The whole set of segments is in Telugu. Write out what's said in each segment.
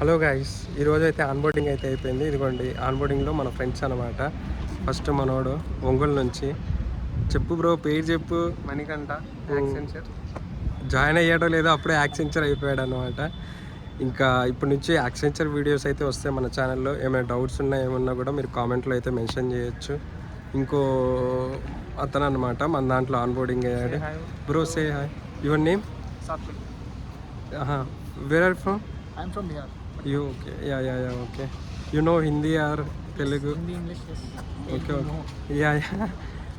హలో గైస్, ఈరోజు అయితే ఆన్బోర్డింగ్ అయితే అయిపోయింది. ఇదిగోండి ఆన్బోర్డింగ్లో మన ఫ్రెండ్స్ అనమాట. ఫస్ట్ మనోడు ఒంగోలు నుంచి. చెప్పు బ్రో, పేరు చెప్పు. మణికంఠ యాక్సెంచర్. జాయిన్ అయ్యాడో లేదో అప్పుడే యాక్సెంచర్ అయిపోయాడు అనమాట. ఇంకా ఇప్పటి నుంచి యాక్సెంచర్ వీడియోస్ అయితే వస్తాయి మన ఛానల్లో. ఏమైనా డౌట్స్ ఉన్నా ఏమన్నా కూడా మీరు కామెంట్లో అయితే మెన్షన్ చేయొచ్చు. ఇంకో అతను అనమాట మన దాంట్లో ఆన్బోర్డింగ్ అయ్యాడు. Bro say hi. Your name? Satvik. Where are from? I'm from Bihar. You okay? Yeah. Okay. You know Hindi or Telugu? Hindi, English, yes. Okay. Yeah.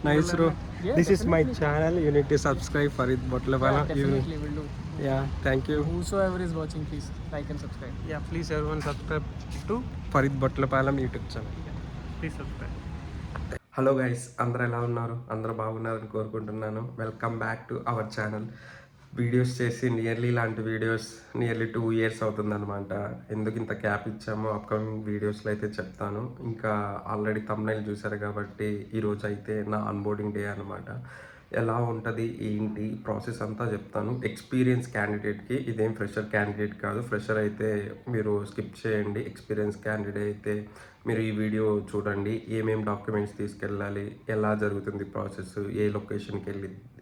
Nice, bro. Yeah, This is my definitely. channel. You need to subscribe Farid Botlewala. Yeah, definitely will do. Yeah. Thank you. Whosoever is watching, please like and subscribe. Yeah, please everyone subscribe to Farid Botlewala YouTube channel. please subscribe. Hello guys, అందరూ ఎలా ఉన్నారు? అందరూ బాగున్నారని కోరుకుంటున్నాను. Welcome back to our channel. Videos చేసి ఇలాంటి వీడియోస్ నియర్లీ 2 years అవుతుందన్నమాట. ఎందుకు ఇంత క్యాప్ ఇచ్చామో అప్కమింగ్ వీడియోస్లో అయితే చెప్తాను. ఇంకా ఆల్రెడీ థంబ్నైల్ చూశారు కాబట్టి ఈరోజు అయితే నా అన్బోర్డింగ్ డే అనమాట. ఎలా ఉంటుంది ఏంటి ప్రాసెస్ అంతా చెప్తాను. ఎక్స్పీరియన్స్ క్యాండిడేట్కి, ఇదేం ఫ్రెషర్ క్యాండిడేట్ కాదు. ఫ్రెషర్ అయితే మీరు స్కిప్ చేయండి. ఎక్స్పీరియన్స్ క్యాండిడేట్ అయితే మీరు ఈ వీడియో చూడండి. ఏమేమి డాక్యుమెంట్స్ తీసుకెళ్ళాలి, ఎలా జరుగుతుంది ప్రాసెస్, ఏ లొకేషన్కి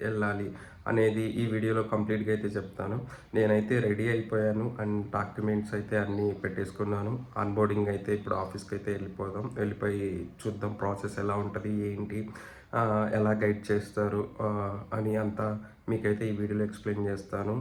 వెళ్ళాలి అనేది ఈ వీడియోలో కంప్లీట్గా అయితే చెప్తాను. నేనైతే రెడీ అయిపోయాను అండ్ డాక్యుమెంట్స్ అయితే అన్నీ పెట్టేసుకున్నాను. ఆన్బోర్డింగ్ అయితే ఇప్పుడు ఆఫీస్కి అయితే వెళ్ళిపోయి చూద్దాం ప్రాసెస్ ఎలా ఉంటుంది ఏంటి, ఎలా గైడ్ చేస్తారు అని అంతా మీకైతే ఈ వీడియోలో ఎక్స్ప్లెయిన్ చేస్తాను.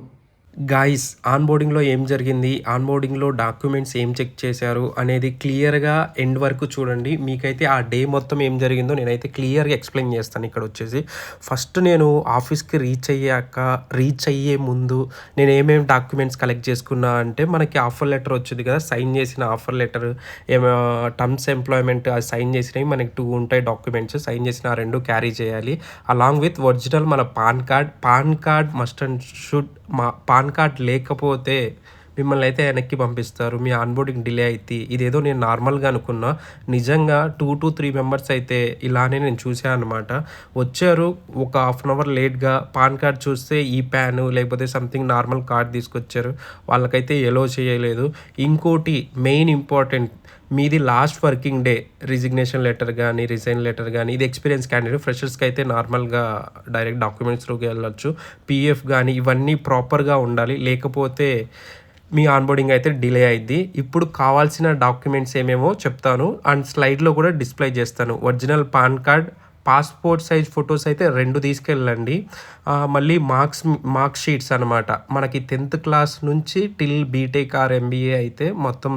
గాయస్, ఆన్బోర్డింగ్లో ఏం జరిగింది, ఆన్బోర్డింగ్లో డాక్యుమెంట్స్ ఏం చెక్ చేశారు అనేది క్లియర్గా ఎండ్ వరకు చూడండి. మీకైతే ఆ డే మొత్తం ఏం జరిగిందో నేనైతే క్లియర్గా ఎక్స్ప్లెయిన్ చేస్తాను. ఇక్కడ వచ్చేసి ఫస్ట్ నేను ఆఫీస్కి రీచ్ అయ్యే ముందు నేను ఏమేమి డాక్యుమెంట్స్ కలెక్ట్ చేసుకున్నా అంటే, మనకి ఆఫర్ లెటర్ వచ్చింది కదా, సైన్ చేసిన ఆఫర్ లెటర్, ఏమో టర్మ్స్ ఎంప్లాయ్మెంట్ అది సైన్ చేసినవి మనకి 2 ఉంటాయి డాక్యుమెంట్స్. సైన్ చేసిన 2 క్యారీ చేయాలి. అలాంగ్ విత్ ఒరిజినల్ మన pan card must and should. Pan card లేకపోతే మిమ్మల్ని అయితే వెనక్కి పంపిస్తారు, మీ ఆన్బోర్డింగ్ డిలే అయితే. ఇదేదో నేను నార్మల్గా అనుకున్నా, నిజంగా 2 to 3 మెంబర్స్ అయితే ఇలానే నేను చూసాను అనమాట. వచ్చారు ఒక 1/2 hour లేట్గా, పాన్ కార్డ్ చూస్తే ఈ ప్యాను లేకపోతే సంథింగ్ నార్మల్ కార్డ్ తీసుకొచ్చారు, వాళ్ళకైతే ఎలో చేయలేదు. ఇంకోటి మెయిన్ ఇంపార్టెంట్, మీది last working day resignation letter కానీ రిజైన్ లెటర్ కానీ, ఇది ఎక్స్పీరియన్స్ క్యాండిడేట్. ఫ్రెషర్స్కి అయితే నార్మల్గా డైరెక్ట్ డాక్యుమెంట్స్లోకి వెళ్ళొచ్చు. పిఎఫ్ కానీ ఇవన్నీ ప్రాపర్గా ఉండాలి, లేకపోతే మీ ఆన్బోర్డింగ్ అయితే డిలే అయింది. ఇప్పుడు కావాల్సిన డాక్యుమెంట్స్ ఏమేమో చెప్తాను అండ్ స్లైడ్లో కూడా డిస్ప్లే చేస్తాను. Original pan card, passport size photos అయితే 2 తీసుకెళ్ళండి. మళ్ళీ మార్క్స్ షీట్స్ అనమాట. మనకి 10th క్లాస్ నుంచి టిల్ బీటెక్ ఆర్ ఎంబీఏ అయితే మొత్తం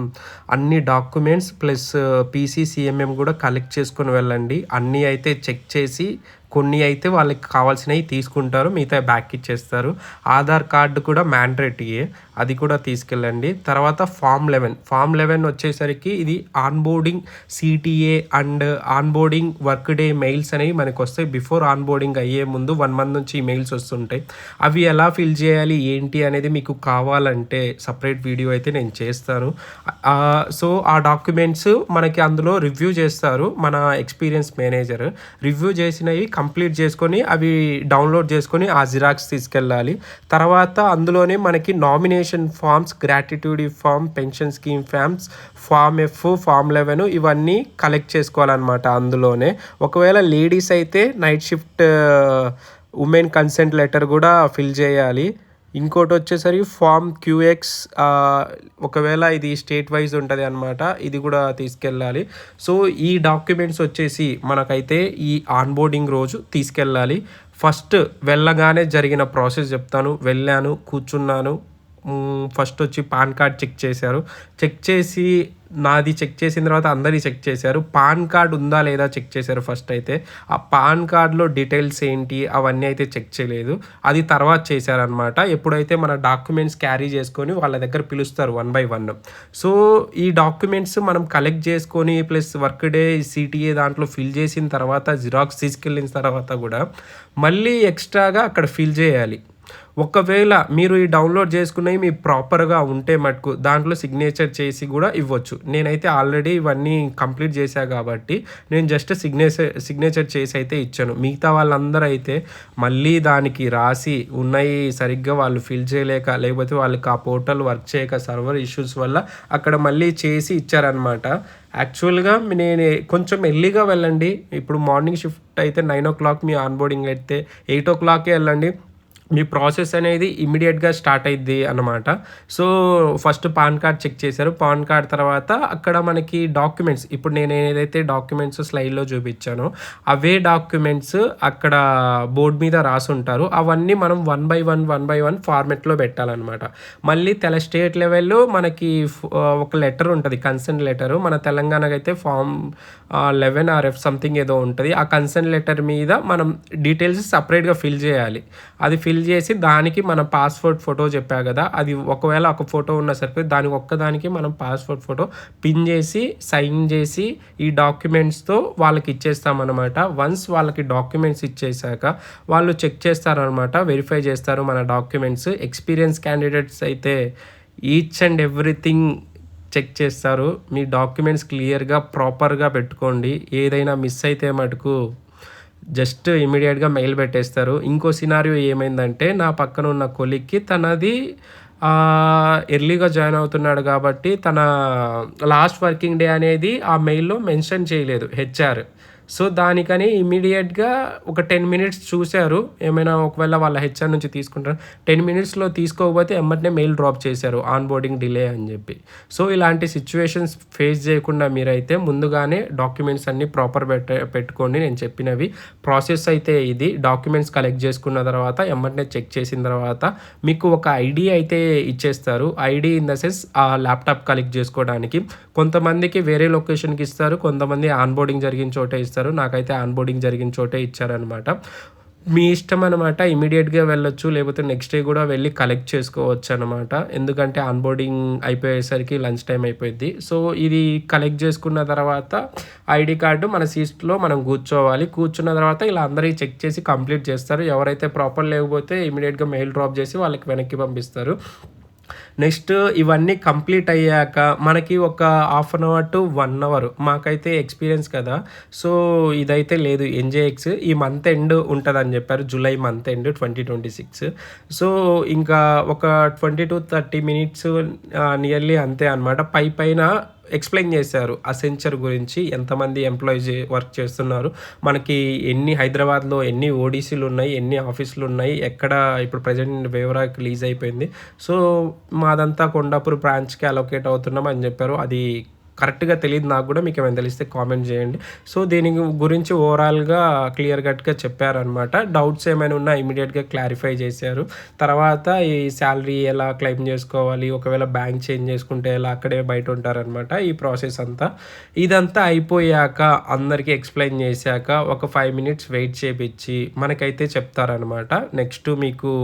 అన్ని డాక్యుమెంట్స్ ప్లస్ పీసీ సిఎంఎం కూడా కలెక్ట్ చేసుకొని వెళ్ళండి. అన్నీ అయితే చెక్ చేసి కొన్ని అయితే వాళ్ళకి కావాల్సినవి తీసుకుంటారు, మిగతా బ్యాక్ ఇచ్చేస్తారు. ఆధార్ కార్డు కూడా మ్యాండేటరీయే, అది కూడా తీసుకెళ్ళండి. తర్వాత ఫామ్ 11 వచ్చేసరికి ఇది onboarding CTA and onboarding work day mails అనేవి మనకు వస్తాయి. బిఫోర్ ఆన్బోర్డింగ్ అయ్యే ముందు 1 month నుంచి ఈ మెయిల్స్ వస్తుంటాయి. అవి ఎలా ఫిల్ చేయాలి ఏంటి అనేది మీకు కావాలంటే సపరేట్ వీడియో అయితే నేను చేస్తాను. సో ఆ డాక్యుమెంట్స్ మనకి అందులో రివ్యూ చేస్తారు మన ఎక్స్పీరియన్స్ మేనేజర్. రివ్యూ చేసినవి కంప్లీట్ చేసుకొని అవి డౌన్లోడ్ చేసుకొని ఆ జిరాక్స్ తీసుకెళ్ళాలి. తర్వాత అందులోనే మనకి nomination forms, gratuity form, pension scheme forms, form F, form 11 ఇవన్నీ కలెక్ట్ చేసుకోవాలన్నమాట అందులోనే. ఒకవేళ లేడీస్ అయితే night shift women consent letter కూడా ఫిల్ చేయాలి. ఇంకోటి వచ్చేసరికి ఫామ్ QX, ఒకవేళ ఇది స్టేట్ వైజ్ ఉంటుంది అనమాట, ఇది కూడా తీసుకెళ్ళాలి. సో ఈ డాక్యుమెంట్స్ వచ్చేసి మనకైతే ఈ ఆన్బోర్డింగ్ రోజు తీసుకెళ్ళాలి. ఫస్ట్ వెళ్ళగానే జరిగిన ప్రాసెస్ చెప్తాను. వెళ్ళాను, కూర్చున్నాను. ఫస్ట్ వచ్చి పాన్ కార్డ్ చెక్ చేశారు. చెక్ చేసి నాది చెక్ చేసిన తర్వాత అందరి చెక్ చేశారు. పాన్ కార్డ్ ఉందా లేదా చెక్ చేశారు ఫస్ట్ అయితే. ఆ పాన్ కార్డ్లో డీటెయిల్స్ ఏంటి అవన్నీ అయితే చెక్ చేయలేదు, అది తర్వాత చేశారనమాట. ఎప్పుడైతే మన డాక్యుమెంట్స్ క్యారీ చేసుకొని వాళ్ళ దగ్గర పిలుస్తారు 1 by 1. సో ఈ డాక్యుమెంట్స్ మనం కలెక్ట్ చేసుకొని ప్లస్ వర్క్ డే సిటిఏ దాంట్లో ఫిల్ చేసిన తర్వాత జిరాక్స్ తీసుకెళ్ళిన తర్వాత కూడా మళ్ళీ ఎక్స్ట్రాగా అక్కడ ఫిల్ చేయాలి. ఒకవేళ మీరు ఈ డౌన్లోడ్ చేసుకున్నవి మీ ప్రాపర్గా ఉంటే మటుకు దాంట్లో సిగ్నేచర్ చేసి కూడా ఇవ్వచ్చు. నేనైతే ఆల్రెడీ ఇవన్నీ కంప్లీట్ చేశా కాబట్టి నేను జస్ట్ సిగ్నేచర్ చేసి అయితే ఇచ్చాను. మిగతా వాళ్ళందరూ అయితే మళ్ళీ దానికి రాసి ఉన్నాయి సరిగ్గా వాళ్ళు ఫిల్ చేయలేక, లేకపోతే వాళ్ళకి ఆ పోర్టల్ వర్క్ చేయక సర్వర్ ఇష్యూస్ వల్ల అక్కడ మళ్ళీ చేసి ఇచ్చారనమాట. యాక్చువల్గా నేను కొంచెం ఎర్లీగా వెళ్ళండి. ఇప్పుడు మార్నింగ్ షిఫ్ట్ అయితే 9 o'clock మీ ఆన్బోర్డింగ్ అయితే 8 o'clockకే వెళ్ళండి. మీ ప్రాసెస్ అనేది ఇమ్మీడియట్గా స్టార్ట్ అయ్యిద్ది అన్నమాట. So first PAN card check చేశారు. పాన్ కార్డ్ తర్వాత అక్కడ మనకి డాక్యుమెంట్స్, ఇప్పుడు నేను ఏదైతే డాక్యుమెంట్స్ స్లైడ్లో చూపించానో అవే డాక్యుమెంట్స్ అక్కడ బోర్డు మీద రాసుంటారు. అవన్నీ మనం 1 by 1 ఫార్మెట్లో పెట్టాలన్నమాట. మళ్ళీ స్టేట్ లెవెల్లో మనకి ఒక లెటర్ ఉంటుంది, కన్సర్న్ లెటరు. మన తెలంగాణకి అయితే ఫామ్ 11 RF సంథింగ్ ఏదో ఉంటుంది. ఆ కన్సర్న్ లెటర్ మీద మనం డీటెయిల్స్ సపరేట్గా ఫిల్ చేయాలి. అది ఫిల్ చేసి దానికి మన పాస్పోర్ట్ ఫోటో చెప్పా కదా, అది ఒకవేళ ఒక ఫోటో ఉన్నా సరిపోయి దానికి ఒక్కదానికి మనం పాస్పోర్ట్ ఫోటో పిన్ చేసి సైన్ చేసి ఈ డాక్యుమెంట్స్తో వాళ్ళకి ఇచ్చేస్తామన్నమాట. వన్స్ వాళ్ళకి డాక్యుమెంట్స్ ఇచ్చేసాక వాళ్ళు చెక్ చేస్తారనమాట, వెరిఫై చేస్తారు మన డాక్యుమెంట్స్. ఎక్స్పీరియన్స్ క్యాండిడేట్స్ అయితే ఈచ్ అండ్ ఎవ్రీథింగ్ చెక్ చేస్తారు. మీ డాక్యుమెంట్స్ క్లియర్గా ప్రాపర్గా పెట్టుకోండి. ఏదైనా మిస్ అయితే మటుకు జస్ట్ ఇమీడియట్గా మెయిల్ పెట్టేస్తారు. ఇంకో సినారియో ఏమైందంటే, నా పక్కన ఉన్న కొలీగ్కి తనది ఎర్లీగా జాయిన్ అవుతున్నాడు కాబట్టి తన లాస్ట్ వర్కింగ్ డే అనేది ఆ మెయిల్లో మెన్షన్ చేయలేదు హెచ్ఆర్. సో దానికని ఇమీడియట్గా ఒక 10 minutes చూశారు, ఏమైనా ఒకవేళ వాళ్ళ హెచ్ఆర్ నుంచి తీసుకుంటారు. 10 minutesలో తీసుకోకపోతే ఎమ్మటనే మెయిల్ డ్రాప్ చేశారు, ఆన్ బోర్డింగ్ డిలే అని చెప్పి. సో ఇలాంటి సిచ్యువేషన్స్ ఫేస్ చేయకుండా మీరైతే ముందుగానే డాక్యుమెంట్స్ అన్నీ ప్రాపర్ పెట్టుకోండి. నేను చెప్పినవి ప్రాసెస్ అయితే ఇది. డాక్యుమెంట్స్ కలెక్ట్ చేసుకున్న తర్వాత ఎమ్మటనే చెక్ చేసిన తర్వాత మీకు ఒక ఐడి అయితే ఇచ్చేస్తారు. ఐడి ఇన్ ద సెన్స్ ఆ ల్యాప్టాప్ కలెక్ట్ చేసుకోవడానికి. కొంతమందికి వేరే లొకేషన్కి ఇస్తారు, కొంతమంది ఆన్ బోర్డింగ్ జరిగిన చోటే ఇస్తారు. నాకైతే ఆన్ బోర్డింగ్ జరిగిన చోటే ఇచ్చారనమాట. మీ ఇష్టం అనమాట. ఇమీడియట్గా వెళ్ళొచ్చు, లేకపోతే నెక్స్ట్ డే కూడా వెళ్ళి కలెక్ట్ చేసుకోవచ్చు అనమాట. ఎందుకంటే ఆన్ బోర్డింగ్ అయిపోయేసరికి లంచ్ టైం అయిపోయింది. సో ఇది కలెక్ట్ చేసుకున్న తర్వాత ఐడి కార్డు మన సీట్లో మనం కూర్చోవాలి. కూర్చున్న తర్వాత ఇలా అందరికీ చెక్ చేసి కంప్లీట్ చేస్తారు. ఎవరైతే ప్రాపర్ లేకపోతే ఇమీడియట్గా మెయిల్ డ్రాప్ చేసి వాళ్ళకి వెనక్కి పంపిస్తారు. నెక్స్ట్ ఇవన్నీ కంప్లీట్ అయ్యాక మనకి ఒక 1/2 hour to 1 hour మాకైతే ఎక్స్పీరియన్స్ కదా. సో ఇదైతే లేదు, ఎన్జేఎక్స్ ఈ మంత్ ఎండ్ ఉంటుందని చెప్పారు, జూలై మంత్ ఎండ్ 2026. సో ఇంకా ఒక 20 to 30 minutes నియర్లీ అంతే అనమాట. పైన ఎక్స్ప్లెయిన్ చేశారు అసెంచర్ గురించి, ఎంతమంది ఎంప్లాయీస్ వర్క్ చేస్తున్నారు, మనకి హైదరాబాద్లో ఎన్ని ఓడీసీలు ఉన్నాయి, ఎన్ని ఆఫీసులు ఉన్నాయి, ఎక్కడ ఇప్పుడు ప్రజెంట్ వేవరాకి లీజ్ అయిపోయింది. సో మాదంతా కొండాపూర్ బ్రాంచ్కి అలొకేట్ అవుతున్నాం అని చెప్పారు. అది కరెక్ట్గా తెలియదు నాకు కూడా, మీకు ఏమైనా తెలిస్తే కామెంట్ చేయండి. సో దీని గురించి ఓవరాల్గా క్లియర్ కట్గా చెప్పారనమాట. డౌట్స్ ఏమైనా ఉన్నా ఇమీడియట్గా క్లారిఫై చేశారు. తర్వాత ఈ శాలరీ ఎలా క్లెయిమ్ చేసుకోవాలి, ఒకవేళ బ్యాంక్ చేంజ్ చేసుకుంటే ఎలా, అక్కడే బయట ఉంటారనమాట. ఈ ప్రాసెస్ అంతా ఇదంతా అయిపోయాక అందరికీ ఎక్స్ప్లెయిన్ చేశాక ఒక 5 minutes వెయిట్ చేపించి మనకైతే చెప్తారనమాట, నెక్స్ట్ మీకు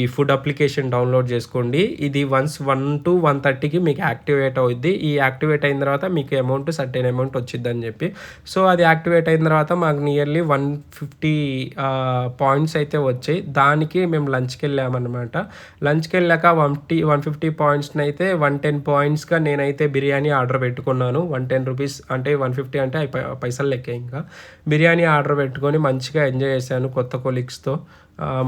ఈ ఫుడ్ అప్లికేషన్ డౌన్లోడ్ చేసుకోండి, ఇది వన్స్ 1 to 1:30కి మీకు యాక్టివేట్ అవుద్ది. ఈ యాక్టివేట్ అయిన తర్వాత మీకు సర్టెన్ అమౌంట్ వచ్చిందని చెప్పి. సో అది యాక్టివేట్ అయిన తర్వాత మాకు నియర్లీ 150 పాయింట్స్ అయితే వచ్చాయి. దానికి మేము లంచ్కి వెళ్ళామన్నమాట. లంచ్కి వెళ్ళాక 150 పాయింట్స్ని అయితే 110 పాయింట్స్గా నేనైతే బిర్యానీ ఆర్డర్ పెట్టుకున్నాను. 110 రూపీస్ అంటే 150 అంటే పైసలు లెక్క. ఇంకా బిర్యానీ ఆర్డర్ పెట్టుకొని మంచిగా ఎంజాయ్ చేశాను కొత్త కొలీగ్స్తో.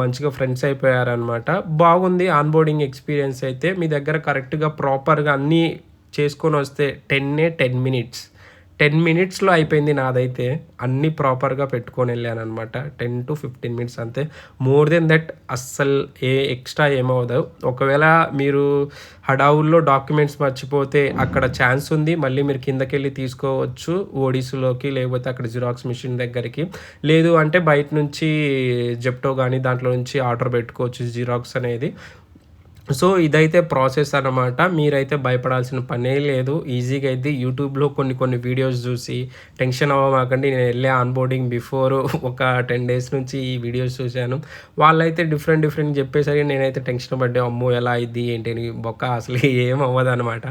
మంచిగా ఫ్రెండ్స్ అయిపోయారనమాట. బాగుంది ఆన్ బోర్డింగ్ ఎక్స్పీరియన్స్ అయితే. మీ దగ్గర కరెక్ట్గా ప్రాపర్గా అన్నీ చేసుకొని వస్తే 10 minutes 10 minutesలో అయిపోయింది నాదైతే. అన్నీ ప్రాపర్గా పెట్టుకొని వెళ్ళానమాట. 10 to 15 minutes అంతే. మోర్ దెన్ దట్ అస్సలు ఎక్స్ట్రా ఏమవుదు. ఒకవేళ మీరు హడావుల్లో డాక్యుమెంట్స్ మర్చిపోతే అక్కడ ఛాన్స్ ఉంది, మళ్ళీ మీరు కిందకి వెళ్ళి తీసుకోవచ్చు ఓడీసీలోకి, లేకపోతే అక్కడ జిరాక్స్ మిషన్ దగ్గరికి. లేదు అంటే బయట నుంచి జెప్టో కానీ దాంట్లో నుంచి ఆర్డర్ పెట్టుకోవచ్చు జిరాక్స్ అనేది. సో ఇదైతే ప్రాసెస్ అన్నమాట. మీరైతే భయపడాల్సిన పనే లేదు, ఈజీగా అయితే. యూట్యూబ్లో కొన్ని వీడియోస్ చూసి టెన్షన్ అవ్వమాకండి. నేను వెళ్ళే ఆన్బోర్డింగ్ బిఫోర్ ఒక 10 days నుంచి ఈ వీడియోస్ చూశాను. వాళ్ళైతే డిఫరెంట్ చెప్పేసరికి నేనైతే టెన్షన్ పడ్డా, అమ్మో ఎలా అయింది ఏంటి బొక్క, అసలు ఏం అవ్వదు అనమాట.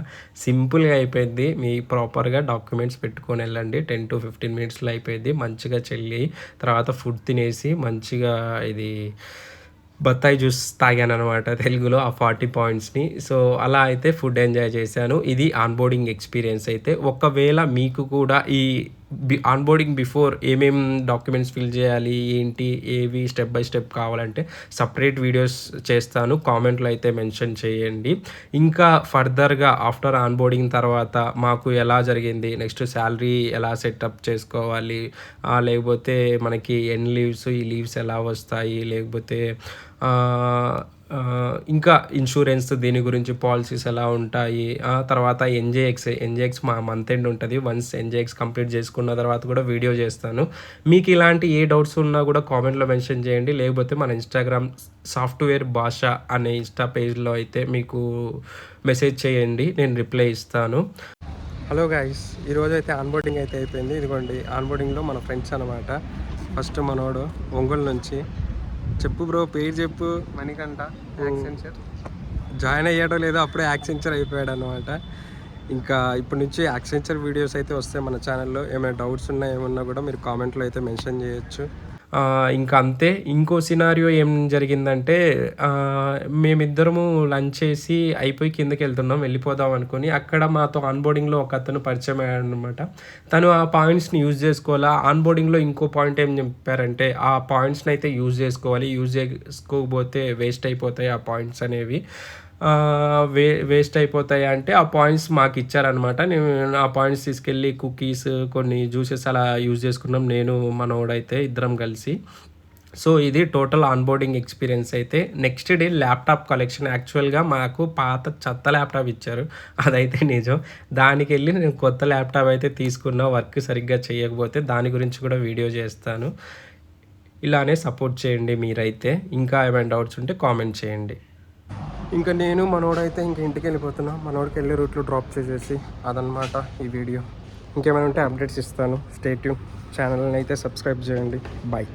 సింపుల్గా అయిపోయింది. మీ ప్రాపర్గా డాక్యుమెంట్స్ పెట్టుకొని వెళ్ళండి. 10 to 15 minutesలో అయిపోయింది. మంచిగా చెల్లి తర్వాత ఫుడ్ తినేసి మంచిగా ఇది బత్తాయి జ్యూస్ తాగాను అనమాట తెలుగులో ఆ 40 పాయింట్స్ని. సో అలా అయితే ఫుడ్ ఎంజాయ్ చేశాను. ఇది ఆన్బోర్డింగ్ ఎక్స్పీరియన్స్ అయితే. ఒకవేళ మీకు కూడా ఈ ఆన్బోర్డింగ్ బిఫోర్ ఏమేం డాక్యుమెంట్స్ ఫిల్ చేయాలి, ఏంటి, ఏవి స్టెప్ బై స్టెప్ కావాలంటే సపరేట్ వీడియోస్ చేస్తాను. కామెంట్లో అయితే మెన్షన్ చేయండి. ఇంకా ఫర్దర్గా ఆఫ్టర్ ఆన్బోర్డింగ్ తర్వాత మాకు ఎలా జరిగింది, నెక్స్ట్ శాలరీ ఎలా సెటప్ చేసుకోవాలి, లేకపోతే మనకి ఎన్ని లీవ్స్, ఈ లీవ్స్ ఎలా వస్తాయి, లేకపోతే ఇంకా ఇన్సూరెన్స్ దీని గురించి పాలసీస్ ఎలా ఉంటాయి, తర్వాత ఎన్జేఎక్స్ మా మంత్ ఎండ్ ఉంటుంది. వన్స్ ఎన్జేఎక్స్ కంప్లీట్ చేసుకున్న తర్వాత కూడా వీడియో చేస్తాను. మీకు ఇలాంటి ఏ డౌట్స్ ఉన్నా కూడా కామెంట్లో మెన్షన్ చేయండి. లేకపోతే మన ఇన్స్టాగ్రామ్ సాఫ్ట్వేర్ భాష అనే ఇన్స్టా పేజ్లో అయితే మీకు మెసేజ్ చేయండి, నేను రిప్లై ఇస్తాను. హలో గైస్, ఈరోజు అయితే ఆన్బోర్డింగ్ అయితే అయిపోయింది. ఇదిగోండి ఆన్బోర్డింగ్లో మన ఫ్రెండ్స్ అనమాట. ఫస్ట్ మనోడు ఒంగోలు నుంచి. చెప్పు బ్రో, పేరు చెప్పు. మణికంఠ, యాక్సెంచర్. జాయిన్ అయ్యాడో లేదో అప్పుడే యాక్సెంచర్ అయిపోయాడు అనమాట. ఇంకా ఇప్పటి నుంచి యాక్సెంచర్ వీడియోస్ అయితే వస్తాయి మన ఛానల్లో. ఏమైనా డౌట్స్ ఉన్నా ఏమన్నా కూడా మీరు కామెంట్లో అయితే మెన్షన్ చేయొచ్చు. ఇంకా అంతే. ఇంకో సినారియో ఏం జరిగిందంటే, మేమిద్దరము లంచ్ చేసి అయిపోయి కిందకి వెళ్ళిపోదాం అనుకుని అక్కడ మాతో ఆన్బోర్డింగ్లో ఒక అతను పరిచయం అయ్యాడు అనమాట. తను ఆ పాయింట్స్ని యూజ్ చేసుకోవాలా. ఆన్బోర్డింగ్లో ఇంకో పాయింట్ ఏం చెప్పారంటే, ఆ పాయింట్స్ని అయితే యూజ్ చేసుకోవాలి. యూజ్ చేసుకోకపోతే వేస్ట్ అయిపోతాయి ఆ పాయింట్స్ అనేవి. వేస్ట్ అయిపోతాయి అంటే ఆ పాయింట్స్ మాకు ఇచ్చారనమాట. నేను ఆ పాయింట్స్ తీసుకెళ్ళి కుకీస్, కొన్ని జ్యూసెస్ అలా యూజ్ చేసుకున్నాం, నేను మనోడైతే ఇద్దరం కలిసి. సో ఇది టోటల్ ఆన్బోర్డింగ్ ఎక్స్పీరియన్స్ అయితే. Next day laptop collection. యాక్చువల్గా మాకు పాత చెత్త ల్యాప్టాప్ ఇచ్చారు, అదైతే నిజం. దానికి వెళ్ళి నేను కొత్త ల్యాప్టాప్ అయితే తీసుకున్నా, వర్క్ సరిగ్గా చేయకపోతే. దాని గురించి కూడా వీడియో చేస్తాను. ఇలానే సపోర్ట్ చేయండి మీరైతే. ఇంకా ఏమైనా డౌట్స్ ఉంటే కామెంట్ చేయండి. ఇంకా నేను మనోడైతే ఇంక ఇంటికి వెళ్ళిపోతున్నా. మనోడికి వెళ్ళే రూట్లో డ్రాప్ చేసేసి అదనమాట ఈ వీడియో. ఇంకేమైనా ఉంటే అప్డేట్స్ ఇస్తాను. Stay tune. ఛానల్ని అయితే సబ్స్క్రైబ్ చేయండి. బాయ్.